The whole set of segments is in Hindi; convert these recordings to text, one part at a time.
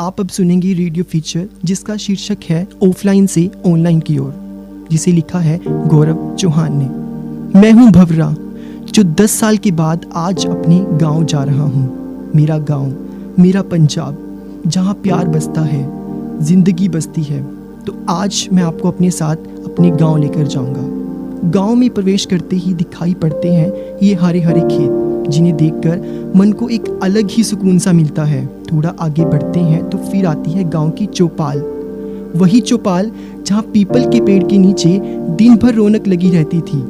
आप अब सुनेंगे रेडियो फीचर जिसका शीर्षक है ऑफलाइन से ऑनलाइन की ओर, जिसे लिखा है गौरव चौहान ने। मैं हूं भवरा, जो 10 साल के बाद आज अपने गांव जा रहा हूं। मेरा गांव, मेरा पंजाब, जहां प्यार बसता है, जिंदगी बसती है। तो आज मैं आपको अपने साथ अपने गांव लेकर जाऊंगा। गांव में प्रवेश करते ही दिखाई पड़ते हैं ये हरे हरे खेत, जिन्हें देखकर मन को एक अलग ही सुकून सा मिलता है। थोड़ा आगे बढ़ते हैं तो फिर आती है गांव की चौपाल। वही चौपाल जहां पीपल के पेड़ के नीचे दिन भर रौनक लगी रहती थी।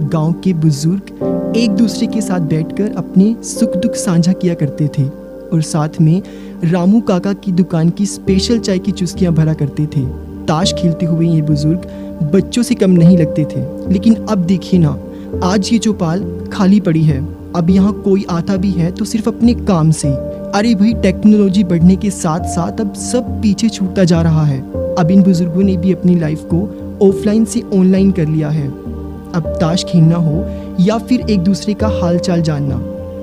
गांव के बुजुर्ग एक दूसरे के साथ बैठकर अपने सुख दुख साझा किया करते थे और साथ में रामू काका की दुकान की स्पेशल चाय की चुस्कियां भरा करते थे। ताश खेलते हुए ये बुजुर्ग बच्चों से कम नहीं लगते थे। लेकिन अब देखिए ना, आज ये चौपाल खाली पड़ी है। अब यहाँ कोई आता भी है तो सिर्फ अपने काम से। अरे भाई, टेक्नोलॉजी बढ़ने के साथ साथ अब सब पीछे छूटता जा रहा है। अब इन बुजुर्गों ने भी अपनी लाइफ को ऑफलाइन से ऑनलाइन कर लिया है। अब ताश खेलना हो या फिर एक दूसरे का हाल चाल जानना,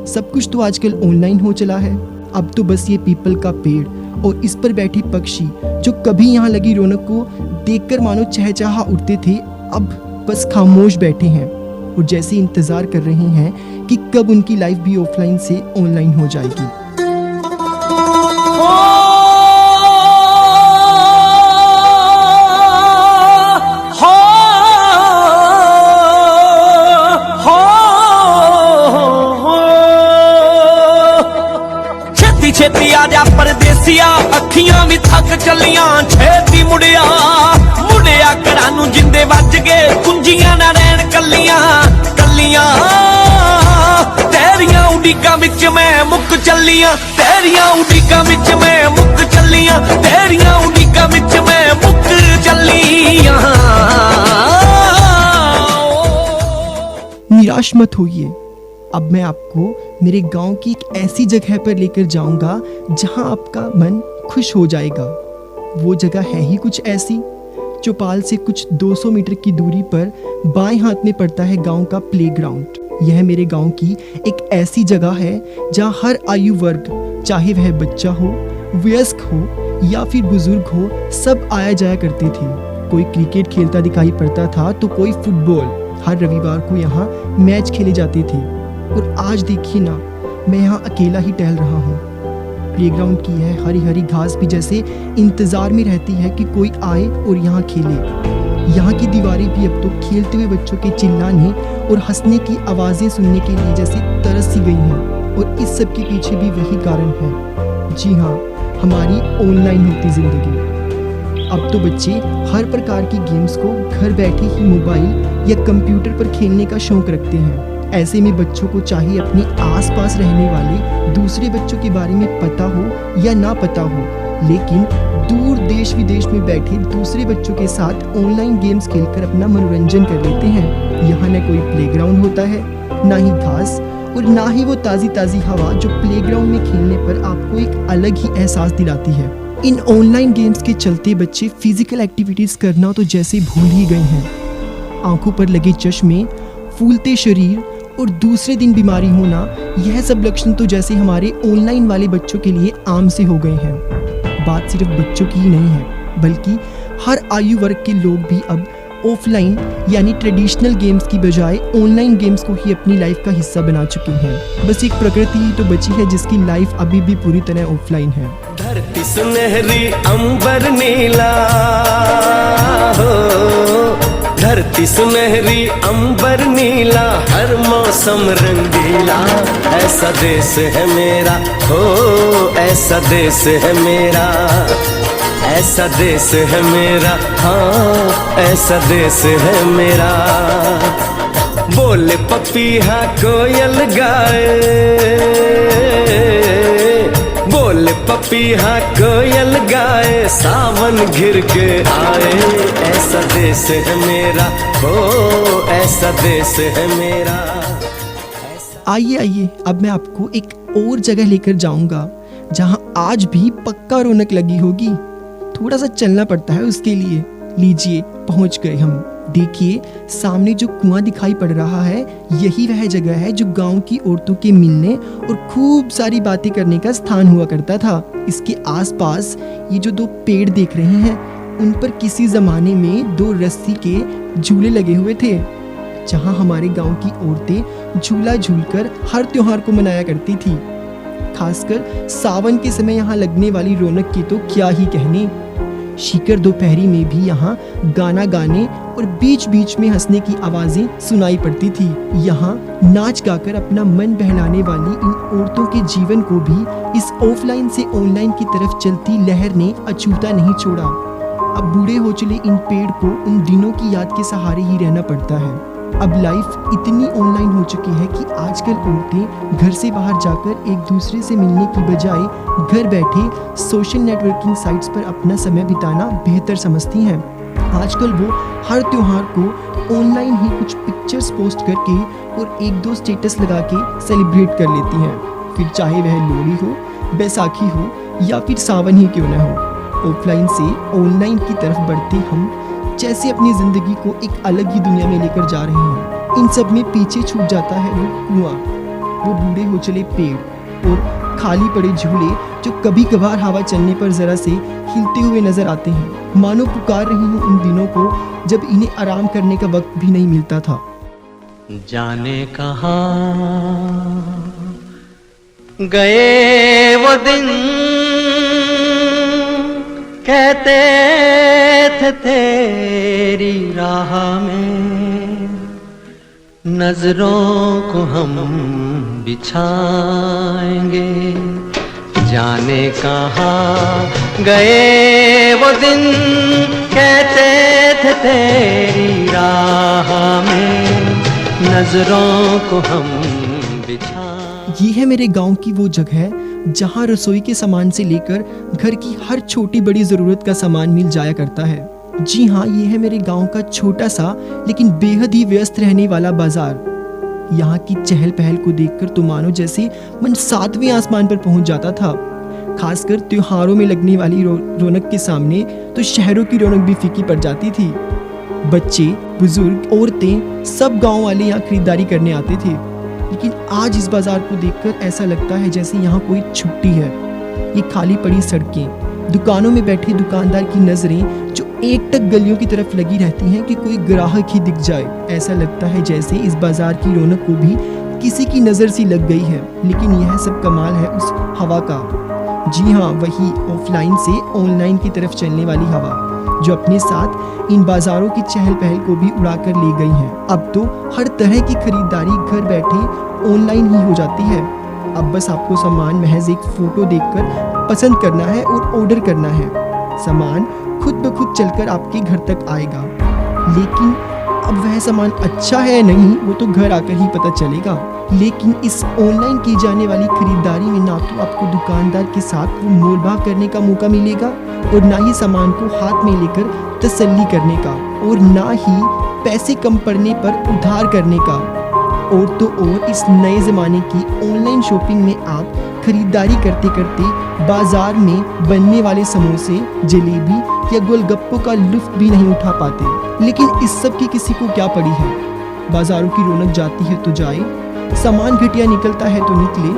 सब कुछ तो आजकल ऑनलाइन हो चला है। अब तो बस ये पीपल का पेड़ और इस पर बैठे पक्षी जो कभी यहाँ लगी रौनक को देखकर मानो चहचहा उठते थे, अब बस खामोश बैठे हैं और जैसे इंतजार कर रहे हैं कि कब उनकी लाइफ भी ऑफलाइन से ऑनलाइन हो जाएगी। छेती आजा परदेसिया, अखियां भी थक चलियां। छेती मुड़िया मुड़िया घरां नूं जिंदे वज गए, कुंजियां ना रहन कलियां कलियां। तेरियां उड़ीकां विच मैं मुक चलियां, तेरियां उड़ीकां विच मैं मुक चलियां, तेरियां उड़ीकां विच मैं मुक चलियां। निराश मत होइए, अब मैं आपको मेरे गांव की एक ऐसी जगह पर लेकर जाऊंगा जहां आपका मन खुश हो जाएगा। वो जगह है ही कुछ ऐसी। चौपाल से कुछ 200 मीटर की दूरी पर बाएं हाथ में पड़ता है गांव का प्लेग्राउंड। यह मेरे गांव की एक ऐसी जगह है जहां हर आयु वर्ग, चाहे वह बच्चा हो, वयस्क हो या फिर बुजुर्ग हो, सब आया जाया करते थे। कोई क्रिकेट खेलता दिखाई पड़ता था तो कोई फुटबॉल। हर रविवार को यहाँ मैच खेले जाते थे। और आज देखिए ना, मैं यहाँ अकेला ही टहल रहा हूँ। प्लेग्राउंड की है हरी हरी घास भी जैसे इंतजार में रहती है कि कोई आए और यहाँ खेले। यहाँ की दीवारें भी अब तो खेलते हुए बच्चों के चिल्लाने और हंसने की आवाज़ें सुनने के लिए जैसे तरस सी गई हैं। और इस सब के पीछे भी वही कारण है, जी हाँ, हमारी ऑनलाइन होती ज़िंदगी। अब तो बच्चे हर प्रकार की गेम्स को घर बैठे ही मोबाइल या कंप्यूटर पर खेलने का शौक रखते हैं। ऐसे में बच्चों को चाहे अपने आसपास रहने वाले दूसरे बच्चों के बारे में पता हो या ना पता हो, लेकिन दूर देश विदेश में बैठे दूसरे बच्चों के साथ ऑनलाइन गेम्स खेलकर अपना मनोरंजन कर लेते हैं। यहाँ न कोई प्लेग्राउंड होता है, ना ही घास और ना ही वो ताज़ी ताज़ी हवा जो प्लेग्राउंड में खेलने पर आपको एक अलग ही एहसास दिलाती है। इन ऑनलाइन गेम्स के चलते बच्चे फिजिकल एक्टिविटीज़ करना तो जैसे भूल ही गए हैं। आंखों पर लगे चश्मे, फूलते शरीर और दूसरे दिन बीमारी होना, यह सब लक्षण तो जैसे हमारे ऑनलाइन वाले बच्चों के लिए आम से हो गए हैं। बात सिर्फ बच्चों की ही नहीं है, बल्कि हर आयु वर्ग के लोग भी अब ऑफलाइन यानी ट्रेडिशनल गेम्स की बजाय ऑनलाइन गेम्स को ही अपनी लाइफ का हिस्सा बना चुके हैं। बस एक प्रकृति ही तो बची है जिसकी लाइफ अभी भी पूरी तरह ऑफलाइन है। धरती सुनहरी अंबर नीला हो, धरती सुनहरी अंबर नीला, हर मौसम रंगीला। ऐसा देश है मेरा हो, ऐसा देश है मेरा, ऐसा देश है मेरा, हाँ ऐसा देश है मेरा। बोले पपीहा कोयल गाए, बोले पपीहा कोयल गाए, सावन घिर के आए। ऐसा देश है मेरा हो, ऐसा देश है मेरा। आइए आइए, अब मैं आपको एक और जगह लेकर जाऊंगा जहां आज भी पक्का रौनक लगी होगी। थोड़ा सा चलना पड़ता है उसके लिए। लीजिए, पहुंच गए हम देखिए, सामने जो कुआं दिखाई पड़ रहा है, यही वह जगह है जो गांव की औरतों के मिलने और खूब सारी बातें करने का स्थान हुआ करता था। इसके आसपास ये जो 2 पेड़ देख रहे हैं, उन पर किसी जमाने में 2 रस्सी के झूले लगे हुए थे, जहां हमारे गांव की औरतें झूला झूलकर हर त्योहार को मनाया करती थी। खासकर सावन के समय यहाँ लगने वाली रौनक की तो क्या ही कहने। शिकर दोपहरी में भी यहाँ गाना गाने और बीच बीच में हंसने की आवाजें सुनाई पड़ती थी। यहाँ नाच गाकर अपना मन बहलाने वाली इन औरतों के जीवन को भी इस ऑफलाइन से ऑनलाइन की तरफ चलती लहर ने अछूता नहीं छोड़ा। अब बूढ़े हो चले इन पेड़ को उन दिनों की याद के सहारे ही रहना पड़ता है। अब लाइफ इतनी ऑनलाइन हो चुकी है कि आजकल औरतें घर से बाहर जाकर एक दूसरे से मिलने की बजाय घर बैठे सोशल नेटवर्किंग साइट्स पर अपना समय बिताना बेहतर समझती हैं। आजकल वो हर त्योहार को ऑनलाइन ही कुछ पिक्चर्स पोस्ट करके और 1-2 स्टेटस लगा के सेलिब्रेट कर लेती हैं, फिर चाहे वह लोहड़ी हो, बैसाखी हो या फिर सावन ही क्यों न हो। ऑफलाइन से ऑनलाइन की तरफ बढ़ते हम जैसे अपनी जिंदगी को एक अलग ही दुनिया में लेकर जा रहे हैं। इन सब में पीछे छूट जाता है वो कुआं, वो बूढ़े हो चले पेड़ और खाली पड़े झूले जो कभी कभार हवा चलने पर जरा से हिलते हुए नजर आते हैं, मानो पुकार रही हूँ उन दिनों को जब इन्हें आराम करने का वक्त भी नहीं मिलता था। जाने कहाँ गए वो दिन, कहते थे तेरी राह में नजरों को हम बिछाएंगे। जाने कहाँ गए वो दिन, कहते थे तेरी राह में नजरों को हम बिछाएंगे। ये है मेरे गांव की वो जगह जहां रसोई के सामान से लेकर घर की हर छोटी बड़ी जरूरत का सामान मिल जाया करता है। जी हाँ, ये है मेरे गांव का छोटा सा लेकिन बेहद ही व्यस्त रहने वाला बाजार। यहाँ की चहल पहल को देखकर तो मानो जैसे मन 7वें आसमान पर पहुंच जाता था। खासकर त्योहारों में लगने वाली रौनक के सामने तो शहरों की रौनक भी फीकी पड़ जाती थी। बच्चे, बुजुर्ग, औरतें, सब गाँव वाले यहाँ खरीदारी करने आते थे। लेकिन आज इस बाजार को देखकर ऐसा लगता है जैसे यहाँ कोई छुट्टी है। ये खाली पड़ी सड़कें, दुकानों में बैठे दुकानदार की नजरें जो एकटक गलियों की तरफ लगी रहती हैं कि कोई ग्राहक ही दिख जाए। ऐसा लगता है जैसे इस बाजार की रौनक को भी किसी की नजर सी लग गई है। लेकिन यह सब कमाल है उस हवा का। जी हाँ, वही ऑफलाइन से ऑनलाइन की तरफ चलने वाली हवा जो अपने साथ इन बाजारों की चहल पहल को भी उड़ा कर ले गई हैं। अब तो हर तरह की खरीदारी घर बैठे ऑनलाइन ही हो जाती है। अब बस आपको सामान महज एक फोटो देखकर पसंद करना है और ऑर्डर करना है। सामान खुद ब खुद चलकर आपके घर तक आएगा। लेकिन अब वह सामान अच्छा है या नहीं वो तो घर आकर ही पता चलेगा। लेकिन इस ऑनलाइन की जाने वाली खरीदारी में ना तो आपको दुकानदार के साथ वो मोलभाव करने का मौका मिलेगा और ना ही सामान को हाथ में लेकर तसल्ली करने का, और ना ही पैसे कम पड़ने पर उधार करने का। और तो और इस नए ज़माने की ऑनलाइन शॉपिंग में आप खरीदारी करते करते बाजार में बनने वाले समोसे, जलेबी या गोलगप्पों का लुत्फ भी नहीं उठा पाते। लेकिन इस सब की किसी को क्या पड़ी है। बाजारों की रौनक जाती है तो जाए, सामान घटिया निकलता है तो निकले,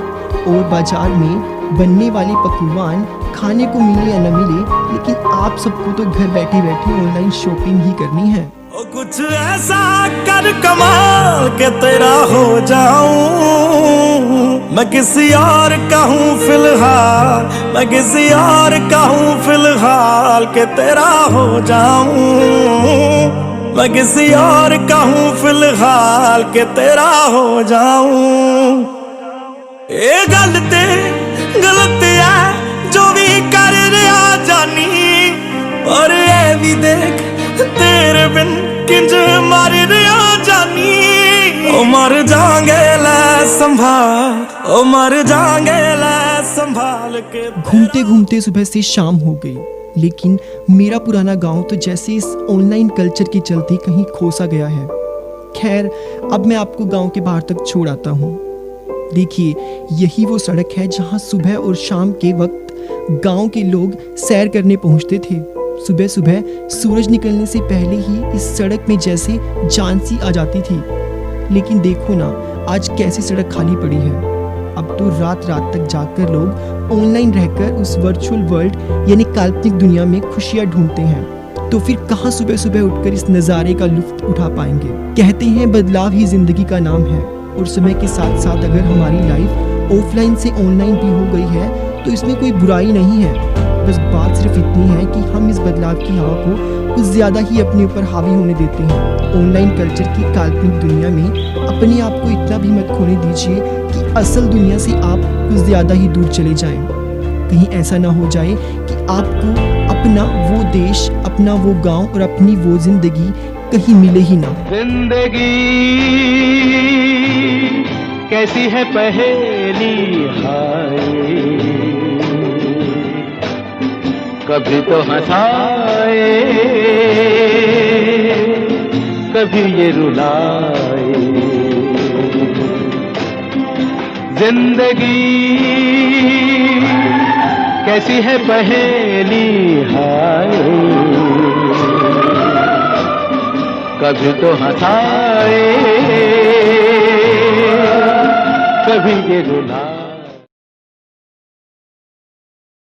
और बाजार में बनने वाले पकवान खाने को मिले या न मिले, लेकिन आप सबको तो घर बैठे बैठे ऑनलाइन शॉपिंग ही करनी है। ओ कुछ ऐसा कर कमाल के तेरा हो जाऊं, मैं किसी और का हूँ फिलहाल, मैं किसी और का हूँ फिलहाल के तेरा हो जाऊं, मैं किसी और का हूँ फिलहाल के तेरा हो जाऊं। ये गलत है जो भी कर रहा जानी, और ये भी देख तेरे बिन किंज मर रहा जानी। ओ मर जाएंगे ले संभाल, ओ मर जाएंगे ले संभाल के। घूमते घूमते सुबह से शाम हो गई, लेकिन मेरा पुराना गांव तो जैसे इस ऑनलाइन कल्चर के चलते कहीं खोसा गया है। खैर, अब मैं आपको गांव के बाहर तक छोड़ आता हूँ। देखिए, यही वो सड़क है जहाँ सुबह और शाम के वक्त गांव के लोग सैर करने पहुँचते थे। सुबह सुबह सूरज निकलने से पहले ही इस सड़क में जैसे जान सी आ जाती थी। लेकिन देखो ना, आज कैसी सड़क खाली पड़ी है। अब तो रात रात तक जाकर लोग ऑनलाइन रहकर उस वर्चुअल वर्ल्ड यानी काल्पनिक दुनिया में खुशियां ढूंढते हैं। तो फिर कहाँ सुबह सुबह उठकर इस नज़ारे का लुत्फ उठा पाएंगे। कहते हैं बदलाव ही जिंदगी का नाम है, और समय के साथ साथ अगर हमारी लाइफ ऑफलाइन से ऑनलाइन भी हो गई है तो इसमें कोई बुराई नहीं है। बस बात सिर्फ इतनी है कि हम इस बदलाव की हवा को कुछ ज़्यादा ही अपने ऊपर हावी होने देते हैं। ऑनलाइन कल्चर की काल्पनिक दुनिया में अपने आप को इतना भी मत खोने दीजिए कि असल दुनिया से आप कुछ ज़्यादा ही दूर चले जाएं। कहीं ऐसा ना हो जाए कि आपको अपना वो देश, अपना वो गांव और अपनी वो जिंदगी कहीं मिले ही ना। जिंदगी कैसी है पहेली हाय, कभी तो हंसाए कभी ये रुलाए। जिंदगी कैसी है पहेली हाय, कभी तो हंसाए कभी ये रुलाए।